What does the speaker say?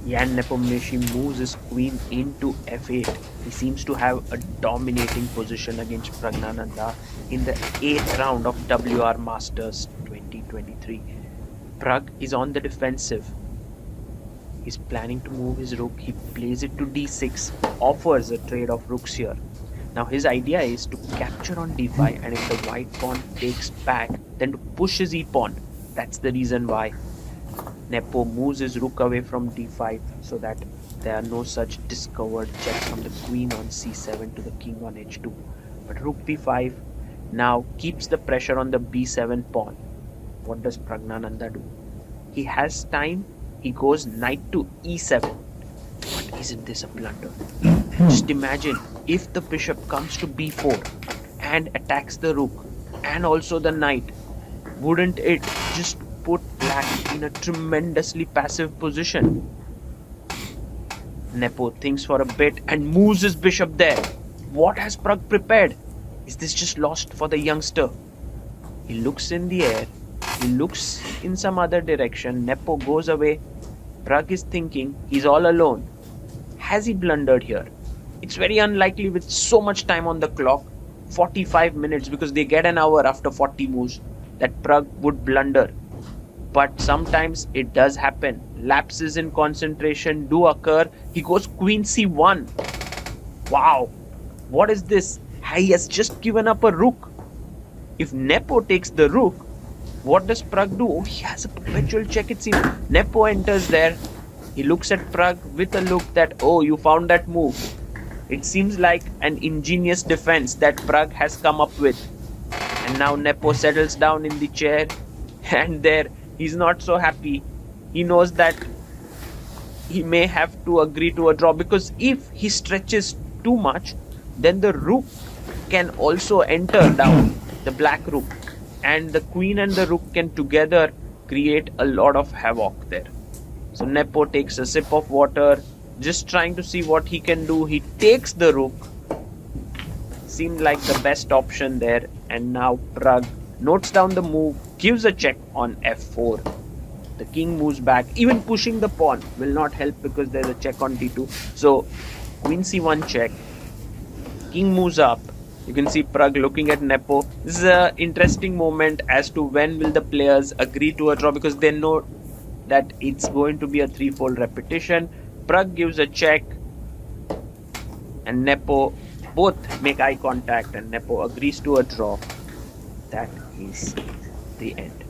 Jan Nepomniachtchi moves his queen into f8. He seems to have a dominating position against Praggnanandhaa in the 8th round of WR Masters 2023. Pragg is on the defensive. He's planning to move his rook. He plays it to d6, offers a trade of rooks here. Now his idea is to capture on d5, and if the white pawn takes back, then to push his e-pawn. That's the reason why Nepo moves his rook away from d5 so that there are no such discovered checks from the queen on c7 to the king on h2. But rook b5 now keeps the pressure on the b7 pawn. What does Praggnanandhaa do? He has time. He goes knight to e7. But isn't this a blunder? Just imagine if the bishop comes to b4 and attacks the rook and also the knight. Wouldn't it just put black in a tremendously passive position? Nepo thinks for a bit and moves his bishop there. What has Pragg prepared? Is this just lost for the youngster? He looks in the air. He looks in some other direction. Nepo goes away. Pragg is thinking he's all alone. Has he blundered here? It's very unlikely with so much time on the clock, 45 minutes, because they get an hour after 40 moves, that Pragg would blunder. But sometimes it does happen. Lapses in concentration do occur. He goes queen c1. Wow, what is this? He has just given up a rook. If Nepo takes the rook, what does Pragg do? Oh, he has a perpetual check, it seems. Nepo enters there. He looks at Pragg with a look that, oh, you found that move. It seems like an ingenious defense that Pragg has come up with. And now Nepo settles down in the chair, and there he's not so happy. He knows that he may have to agree to a draw, because if he stretches too much, then the rook can also enter down, the black rook, and the queen and the rook can together create a lot of havoc there. So Nepo takes a sip of water, just trying to see what he can do. He takes the rook. Seemed like the best option there, and now Pragg notes down the move, gives a check on f4. The king moves back. Even pushing the pawn will not help because there's a check on d2. So queen c1 check. King moves up. You can see Pragg looking at Nepo. This is an interesting moment as to when will the players agree to a draw, because they know that it's going to be a threefold repetition. Pragg gives a check and Nepo both make eye contact, and Nepo agrees to a draw. That is the end.